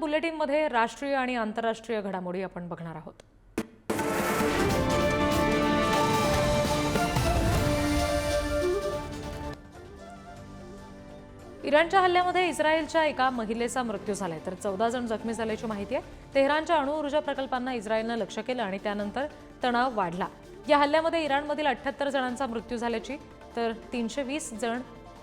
बुलेटिनमध्ये राष्ट्रीय आणि आंतरराष्ट्रीय घडामोडी आपण बघणार आहोत। इराणच्या हल्ल्यामध्ये इस्रायलच्या एका महिलेचा मृत्यू झालाय तर 14 जण जखमी झाल्याची माहिती आहे। तेहरानच्या अणुऊर्जा प्रकल्पांना इस्रायलने लक्ष्य केलं आणि त्यानंतर तणाव वाढला। या हल्ल्यामध्ये इराणमधील 78 जणांचा मृत्यू झाल्याची तर 320 जण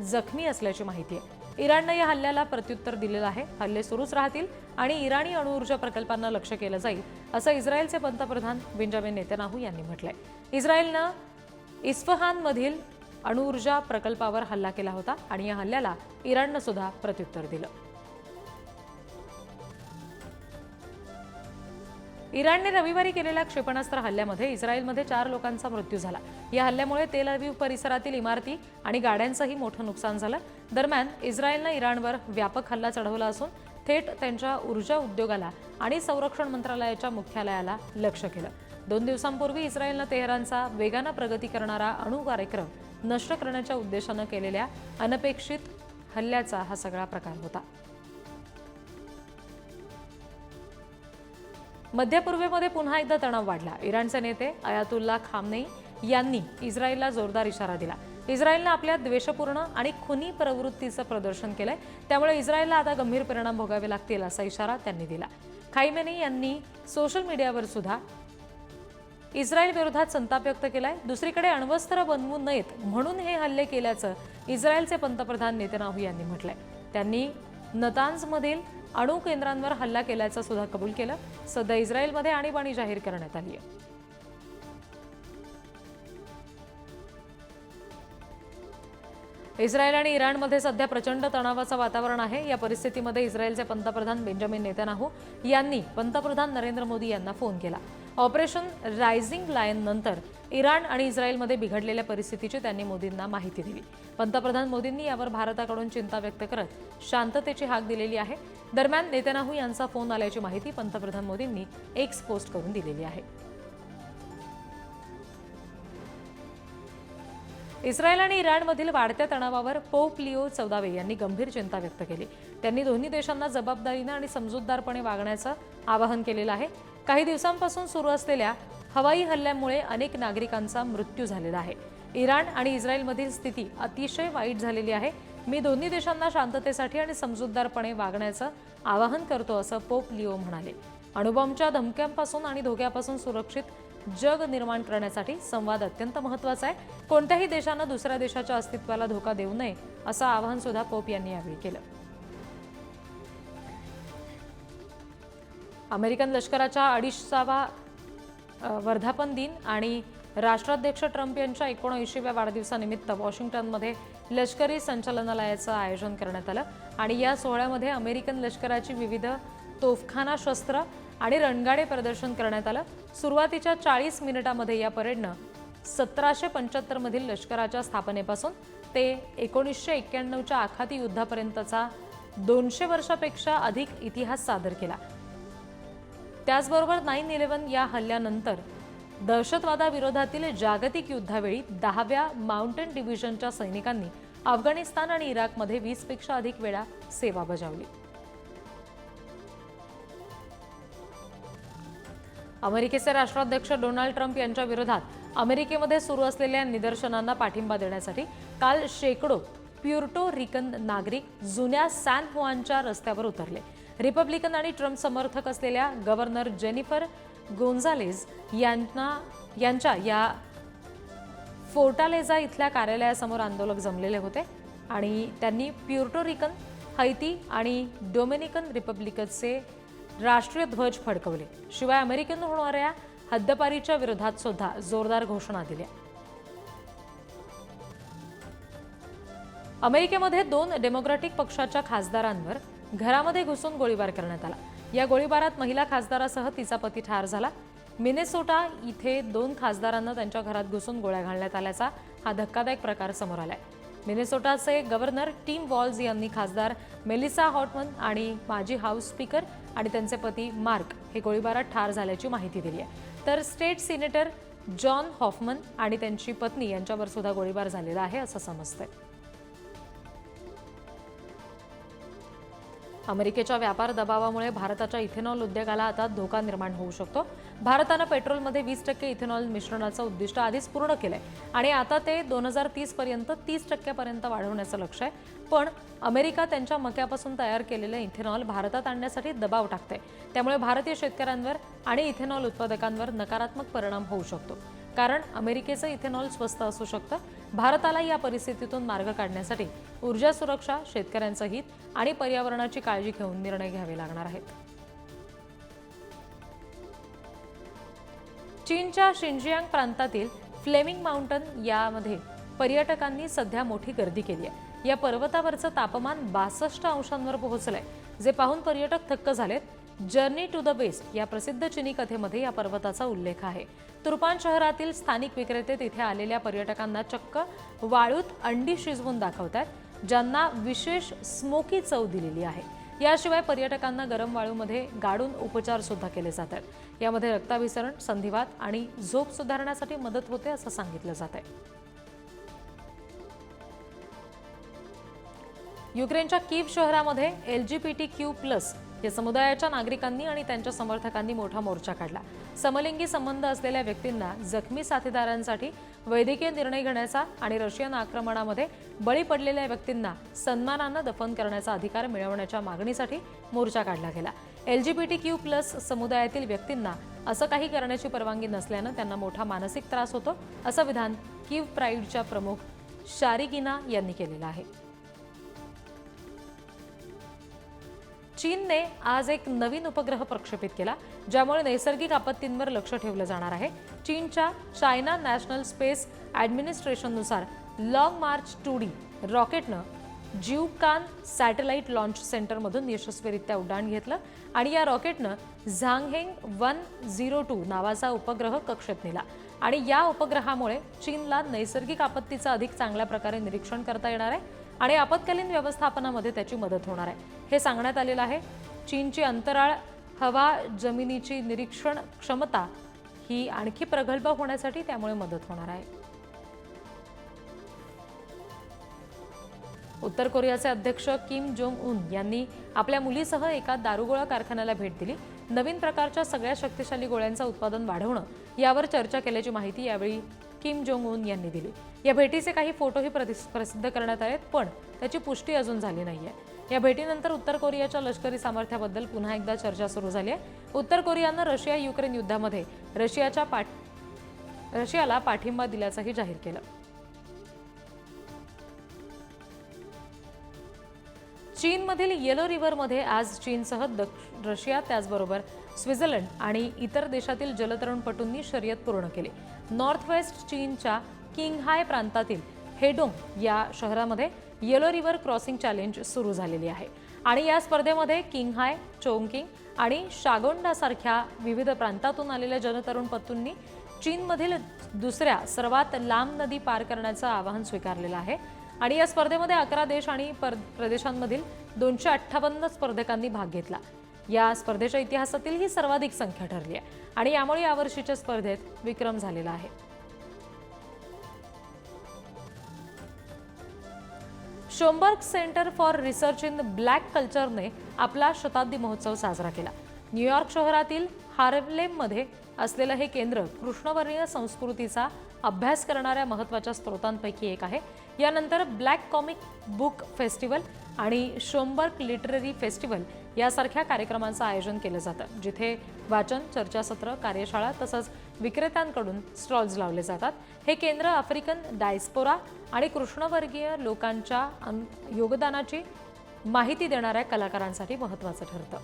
जखमी असल्याची माहिती आहे। इराणने या हल्ल्याला प्रत्युत्तर दिलेलं आहे। हल्ले सुरूच राहतील आणि इराणी अणुऊर्जा प्रकल्पांना लक्ष्य केलं जाईल असं इस्रायलचे पंतप्रधान बेंजामिन नेतन्याहू यांनी म्हटलंय। इस्रायलने इस्फहानमधील अणुऊर्जा प्रकल्पावर हल्ला केला होता आणि या हल्ल्याला इराणने सुद्धा प्रत्युत्तर दिलं। इराणने रविवारी केलेल्या क्षेपणास्त्र हल्ल्यामध्ये इस्रायलमध्ये 4 लोकांचा मृत्यू झाला। या हल्ल्यामुळे तेल अवीव परिसरातील इमारती आणि गाड्यांचंही मोठं नुकसान झालं। दरम्यान इस्रायलने इराणवर व्यापक हल्ला चढवला असून थेट त्यांच्या ऊर्जा उद्योगाला आणि संरक्षण मंत्रालयाच्या मुख्यालयाला लक्ष्य केलं। 2 दिवसांपूर्वी इस्रायलने तेहरानचा वेगाने प्रगती करणारा अणु कार्यक्रम नष्ट करण्याच्या उद्देशाने केलेल्या अनपेक्षित हल्ल्याचा हा सगळा प्रकार होता। मध्य पूर्वेमध्ये पुन्हा एकदा तणाव वाढला। इराणचे नेते अयातुल्ला खामनेई यांनी इस्रायलला जोरदार इशारा दिला। इस्रायलने आपल्या द्वेषपूर्ण आणि खुनी प्रवृत्तीचं प्रदर्शन केलंय, त्यामुळे इस्रायलला आता गंभीर परिणाम भोगावे लागतील असा इशारा त्यांनी दिला। खामेनेई यांनी सोशल मीडियावर सुद्धा इस्रायल विरोधात संताप व्यक्त केलाय। दुसरीकडे अण्वस्त्र बनवू नयेत म्हणून हे हल्ले केल्याचं इस्रायलचे पंतप्रधान नेतन्याहू यांनी म्हटलंय। त्यांनी नतांजमधील अणु केंद्रांवर हल्ला केल्याचं सुद्धा कबूल केलं। सध्या इस्रायलमध्ये आणीबाणी जाहीर करण्यात आली आहे। इस्रायल आणि इराणमध्ये सध्या प्रचंड तणावाचं वातावरण आहे। या परिस्थितीमध्ये इस्रायलचे पंतप्रधान बेंजामिन नेतन्याहू यांनी पंतप्रधान नरेंद्र मोदी यांना फोन केला। ऑपरेशन रायझिंग लायन नंतर इराण आणि इस्रायलमध्ये बिघडलेल्या परिस्थितीची त्यांनी मोदींना माहिती दिली। पंतप्रधान मोदींनी यावर भारताकडून चिंता व्यक्त करत शांततेची हाक दिलेली आहे। दरम्यान नेतन्याहू यांचा फोन आल्याची माहिती पंतप्रधान मोदींनी एक्स पोस्ट करून दिलेली आहे। इस्रायल आणि इराणमधील वाढत्या तणावावर पोप लिओ 14 यांनी गंभीर चिंता व्यक्त केली। त्यांनी दोन्ही देशांना जबाबदारीने आणि समजूतदारपणे वागण्याचं आवाहन केलेलं आहे। काही दिवसांपासून सुरू असलेल्या हवाई हल्ल्यामुळे अनेक नागरिकांचा मृत्यू झालेला आहे। इराण आणि इस्रायलमधील स्थिती अतिशय वाईट झालेली आहे। मी दोन्ही देशांना शांततेसाठी आणि समजूतदारपणे वागण्याचं आवाहन करतो असं पोप लिओ म्हणाले। अणुबॉम्बच्या धमक्यांपासून आणि धोक्यापासून सुरक्षित जग निर्माण करण्यासाठी संवाद अत्यंत महत्त्वाचा आहे। कोणत्याही देशाने दुसऱ्या देशाच्या अस्तित्वाला धोका देऊ नये असं आवाहन सुद्धा पोप यांनी यावेळी केलं। अमेरिकन लष्कराच्या 250वा वर्धापन दिन आणि राष्ट्राध्यक्ष ट्रम्प यांच्या 79व्या वाढदिवसानिमित्त वॉशिंग्टनमध्ये लष्करी संचालनालयाचं आयोजन करण्यात आलं आणि या सोहळ्यामध्ये अमेरिकन लष्कराची विविध तोफखाना शस्त्र आणि रणगाडे प्रदर्शन करण्यात आलं। सुरुवातीच्या 40 मिनिटांमध्ये या परेडनं 1775 मधील लष्कराच्या स्थापनेपासून ते 1991च्या आखाती युद्धापर्यंतचा 200 वर्षापेक्षा अधिक इतिहास सादर केला। त्याचबरोबर 9/11 या हल्ल्यानंतर दहशतवादाविरोधातील जागतिक युद्धावेळी 10व्या माउंटेन डिव्हिजनच्या सैनिकांनी अफगाणिस्तान आणि इराकमध्ये 20 पेक्षा अधिक वेळा सेवा बजावली। अमेरिकेचे राष्ट्राध्यक्ष डोनाल्ड ट्रम्प यांच्या विरोधात अमेरिकेमध्ये सुरू असलेल्या निदर्शनांना पाठिंबा देण्यासाठी काल शेकडो प्युर्टो रिकन नागरिक जुन्या सॅन हुआनच्या रस्त्यावर उतरले। रिपब्लिकन आणि ट्रम्प समर्थक असलेल्या गव्हर्नर जेनिफर गोन्झालेज यांच्या या फोर्टालेझा इथल्या कार्यालयासमोर आंदोलक जमलेले होते आणि त्यांनी प्युर्टो रिकन, हैती आणि डोमिनिकन रिपब्लिकचे राष्ट्रीय ध्वज फडकवले। शिवाय अमेरिकेतून होणाऱ्या हद्दपारीच्या विरोधात सुद्धा जोरदार घोषणा दिल्या। अमेरिकेमध्ये 2 डेमोक्रॅटिक पक्षाच्या खासदारांवर घरामध्ये घुसून गोळीबार करण्यात आला। या गोळीबारात महिला खासदारासह तिचा पती ठार झाला। मिनेसोटा इथे 2 खासदारांना त्यांच्या घरात घुसून गोळ्या घालण्यात आल्याचा हा धक्कादायक प्रकार समोर आलाय। मिनेसोटाचे गव्हर्नर टिम वॉल्ज यांनी खासदार मेलिसा हॉटमन आणि माजी हाऊस स्पीकर आणि त्यांचे पती मार्क हे गोळीबारात ठार झाल्याची माहिती दिली आहे। तर स्टेट सिनेटर जॉन हॉफमन आणि त्यांची पत्नी यांच्यावर सुद्धा गोळीबार झालेला आहे असं समजतंय। अमेरिकेच्या व्यापार दबावामुळे भारताच्या इथेनॉल उद्योगाला आता धोका निर्माण होऊ शकतो. भारतानं पेट्रोलमध्ये 20% इथेनॉल मिश्रणाचं उद्दिष्ट आधीच पूर्ण केलंय आणि आता ते 2030 पर्यंत 30% पर्यंत वाढवण्याचं लक्ष्य आहे. पण अमेरिका त्यांच्या मक्यापासून तयार केलेलं इथेनॉल भारतात आणण्यासाठी दबाव टाकते. त्यामुळे भारतीय शेतकऱ्यांवर आणि इथेनॉल उत्पादकांवर नकारात्मक परिणाम होऊ शकतो. कारण अमेरिकेचं इथेनॉल स्वस्त असू शकतं. भारताला या परिस्थितीतून मार्ग काढण्यासाठी ऊर्जा सुरक्षा, शेतकऱ्यांचं हित आणि पर्यावरणाची काळजी घेऊन निर्णय घ्यावे लागणार आहेत. चीनच्या शिंजियांग प्रांतातील फ्लेमिंग माउंटन यामध्ये पर्यटकांनी सध्या मोठी गर्दी केली आहे. या पर्वतावरचं तापमान 62 अंशांवर पोहोचलंय, जे पाहून पर्यटक थक्क झालेत. जर्नी टू द बेस्ट या प्रसिद्ध चिनी कथेमध्ये या पर्वताचा उल्लेख आहे. तुर्पान शहरातील स्थानिक विक्रेते तिथे आलेल्या पर्यटकांना चक्क वाळूत अंडी शिजवून दाखवतात, ज्यांना विशेष स्मोकी चव दिलेली आहे. याशिवाय पर्यटकांना गरम वाळूमध्ये गाडून उपचार सुद्धा केले जातात. यामध्ये रक्ताभिसरण, संधिवात आणि झोप सुधारण्यासाठी मदत होते असं सांगितलं जात आहे. युक्रेनच्या कीव शहरामध्ये LGBTQ+ या समुदायाच्या नागरिकांनी आणि त्यांच्या समर्थकांनी मोठा मोर्चा काढला. समलिंगी संबंध असलेल्या व्यक्तींना, जखमी साथीदारांसाठी वैद्यकीय निर्णय घेण्याचा आणि रशियन आक्रमणामध्ये बळी पडलेल्या व्यक्तींना सन्मानानं दफन करण्याचा अधिकार मिळवण्याच्या मागणीसाठी मोर्चा काढला गेला. LGBTQ+ समुदायातील व्यक्तींना असं काही करण्याची परवानगी नसल्यानं त्यांना मोठा मानसिक त्रास होतो, असं विधान कीव प्राईडच्या प्रमुख शारिगिना यांनी केलेलं आहे. चीनने आज एक नवीन उपग्रह प्रक्षेपित केला, ज्यामुळे नैसर्गिक आपत्तींवर लक्ष ठेवलं जाणार आहे. चीनच्या चायना नॅशनल स्पेस ॲडमिनिस्ट्रेशननुसार लाँग मार्च 2D रॉकेटनं जिवकान सॅटेलाइट लॉन्च सेंटरमधून यशस्वीरित्या उड्डाण घेतलं आणि या रॉकेटनं झांगहेंग 102 नावाचा उपग्रह कक्षेत नेला. आणि या उपग्रहामुळे चीनला नैसर्गिक आपत्तीचं अधिक चांगल्या प्रकारे निरीक्षण करता येणार आहे आणि आपत्कालीन व्यवस्थापनामध्ये त्याची मदत होणार आहे, हे सांगण्यात आलेलं आहे. चीनची अंतराळ, हवा, जमिनीची निरीक्षण क्षमता ही आणखी प्रगल्भ होण्यासाठी त्यामुळे मदत होणार आहे. उत्तर कोरियाचे अध्यक्ष किम जोंग उन यांनी आपल्या मुलीसह एका दारुगोळा कारखान्याला भेट दिली. नवीन प्रकारच्या सगळ्या शक्तिशाली गोळ्यांचं उत्पादन वाढवणं यावर चर्चा केल्याची माहिती यावेळी किम जोंग उन यांनी दिली. या भेटीचे काही फोटोही प्रसिद्ध करण्यात आलेत, पण त्याची पुष्टी अजून झाली नाहीये. या भेटीनंतर उत्तर कोरियाच्या लष्करी सामर्थ्याबद्दल पुन्हा एकदा चर्चा सुरू झाली आहे. उत्तर कोरियानं रशिया-युक्रेन युद्धामध्ये रशियाला पाठिंबा दिल्याचंही जाहीर केलं. चीनमधील येलो रिव्हरमध्ये आज चीनसह रशिया, त्याचबरोबर स्वित्झर्लंड आणि इतर देशातील जलतरणपटूंनी शर्यत पूर्ण केली. नॉर्थ वेस्ट चीनच्या किंगहाय प्रांतातील हेडोंग या शहरामध्ये येलो रिव्हर क्रॉसिंग चॅलेंज सुरू झालेली आहे आणि या स्पर्धेमध्ये किंगहाय, चोंगकिंग आणि शागोंडासारख्या विविध प्रांतातून आलेल्या जलतरणपटूंनी चीनमधील दुसऱ्या सर्वात लांब नदी पार करण्याचं आवाहन स्वीकारलेलं आहे. आणि या स्पर्धेमध्ये 11 देश आणि प्रदेशांमधील 258 स्पर्धकांनी भाग घेतला. या स्पर्धेच्या इतिहासातील ही सर्वाधिक संख्या ठरली आहे आणि यामुळे यावर्षीच्या स्पर्धेत विक्रम झालेला आहे. Schomburg center for research in black कल्चरने आपला शताब्दी महोत्सव साजरा केला. न्यूयॉर्क शहरातील हार्लेममध्ये असलेलं हे केंद्र कृष्णवर्णीय संस्कृतीचा अभ्यास करणाऱ्या महत्त्वाच्या स्रोतांपैकी एक आहे. यानंतर ब्लॅक कॉमिक बुक फेस्टिवल आणि शोमबर्ग लिटररी फेस्टिवल यासारख्या कार्यक्रमांचं आयोजन केलं जातं, जिथे वाचन, चर्चासत्र, कार्यशाळा तसंच विक्रेत्यांकडून स्टॉल्स लावले जातात. हे केंद्र आफ्रिकन डायस्पोरा आणि कृष्णवर्गीय लोकांच्या योगदानाची माहिती देणाऱ्या कलाकारांसाठी महत्त्वाचं ठरतं.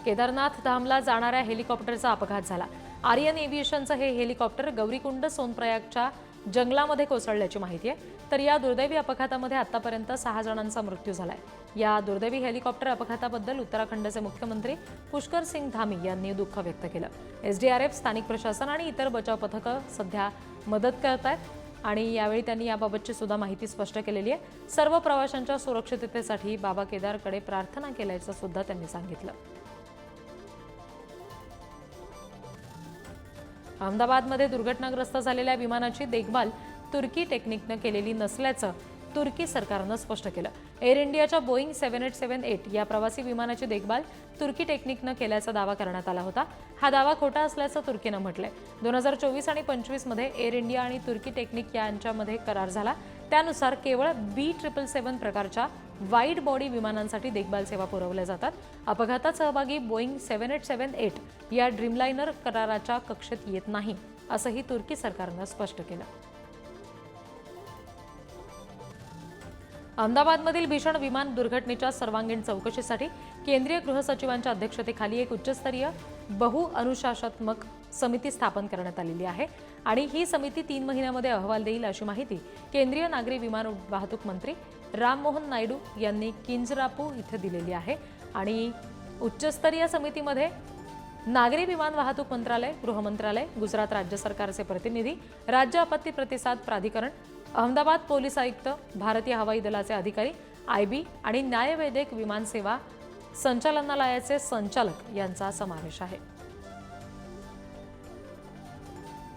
केदारनाथ धामला जाणाऱ्या हेलिकॉप्टरचा अपघात झाला. आर्यन एव्हिएशनचं हे हेलिकॉप्टर गौरीकुंड सोनप्रयागच्या जंगलामध्ये कोसळल्याची माहिती आहे. तर या दुर्दैवी अपघातामध्ये आतापर्यंत 6 जणांचा मृत्यू झालाय. या दुर्दैवी हेलिकॉप्टर अपघाताबद्दल उत्तराखंडचे मुख्यमंत्री पुष्कर सिंग धामी यांनी दुःख व्यक्त केलं. SDRF, स्थानिक प्रशासन आणि इतर बचाव पथकं सध्या मदत करत आहेत आणि यावेळी त्यांनी याबाबतची सुद्धा माहिती स्पष्ट केलेली आहे. सर्व प्रवाशांच्या सुरक्षिततेसाठी बाबा केदारकडे प्रार्थना केल्याचं सुद्धा त्यांनी सांगितलं. अहमदाबादमध्ये दुर्घटनाग्रस्त झालेल्या विमानाची देखभाल तुर्की टेक्निकनं केलेली नसल्याचं तुर्की सरकारनं स्पष्ट केलं। एअर इंडियाच्या बोईंग 7878 या प्रवासी विमानाची देखभाल तुर्की टेक्निकनं केल्याचा दावा करण्यात आला होता। हा दावा खोटा असल्याचं तुर्कीनं म्हटलंय। 2024 आणि 25 मध्ये एअर इंडिया आणि तुर्की टेक्निक यांच्यामध्ये करार झाला। त्यानुसार केवळ B777 प्रकारच्या वाईड बॉडी विमानांसाठी देखभाल सेवा पुरवल्या जातात। अपघातात सहभागी बोईंग 7878 या ड्रीमलाइनर कराराच्या कक्षेत येत नाही, असंही तुर्की सरकारनं स्पष्ट केलं। अहमदाबादमधील भीषण विमान दुर्घटनेच्या सर्वांगीण चौकशीसाठी केंद्रीय गृहसचिवांच्या अध्यक्षतेखाली एक उच्चस्तरीय बहुअनुशासनात्मक समिती स्थापन करण्यात आलेली आहे आणि ही समिती 3 महिन्यांमध्ये अहवाल देईल, अशी माहिती केंद्रीय नागरी विमान वाहतूक मंत्री राममोहन नायडू यांनी किंजरापू इथे दिलेली आहे। आणि उच्चस्तरीय समितीमध्ये नागरी विमान वाहतूक मंत्रालय, गृह मंत्रालय, गुजरात राज्य सरकारचे प्रतिनिधी, राज्य आपत्ती प्रतिसाद प्राधिकरण, अहमदाबाद पोलीस आयुक्त, भारतीय हवाई दलाचे अधिकारी, IB आणि न्यायवैद्यक विमान सेवा संचालनालयाचे संचालक यांचा समावेश आहे।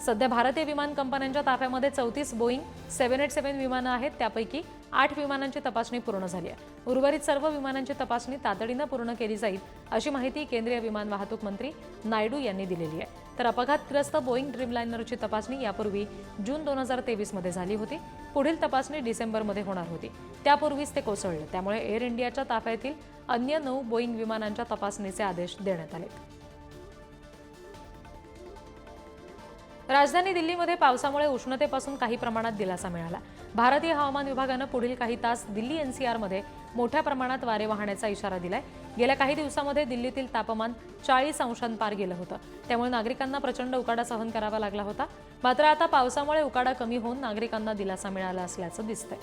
सध्या भारतीय विमान कंपन्यांच्या ताफ्यामध्ये 34 बोईंग 787 विमानं आहेत। त्यापैकी 8 विमानांची तपासणी पूर्ण झाली आहे। उर्वरित सर्व विमानांची तपासणी तातडीनं पूर्ण केली जाईल, अशी माहिती केंद्रीय विमान वाहतूक मंत्री नायडू यांनी दिलेली आहे। तर अपघातग्रस्त बोईंग ड्रीमलाइनरची तपासणी यापूर्वी जून 2023 मध्ये झाली होती। पुढील तपासणी डिसेंबरमध्ये होणार होती। त्यापूर्वीच ते कोसळले। त्यामुळे एअर इंडियाच्या ताफ्यातील अन्य 9 बोईंग विमानांच्या तपासणीचे आदेश देण्यात आले। राजधानी दिल्लीमध्ये पावसामुळे उष्णतेपासून काही प्रमाणात दिलासा मिळाला। भारतीय हवामान विभागानं पुढील काही तास दिल्ली NCR मध्ये मोठ्या प्रमाणात वारे वाहण्याचा इशारा दिलाय। गेल्या काही दिवसांमध्ये दिल्लीतील तापमान 40 अंशांपार गेलं होतं। त्यामुळे नागरिकांना प्रचंड उकाडा सहन करावा लागला होता। मात्र आता पावसामुळे उकाडा कमी होऊन नागरिकांना दिलासा मिळाला असल्याचं दिसतंय।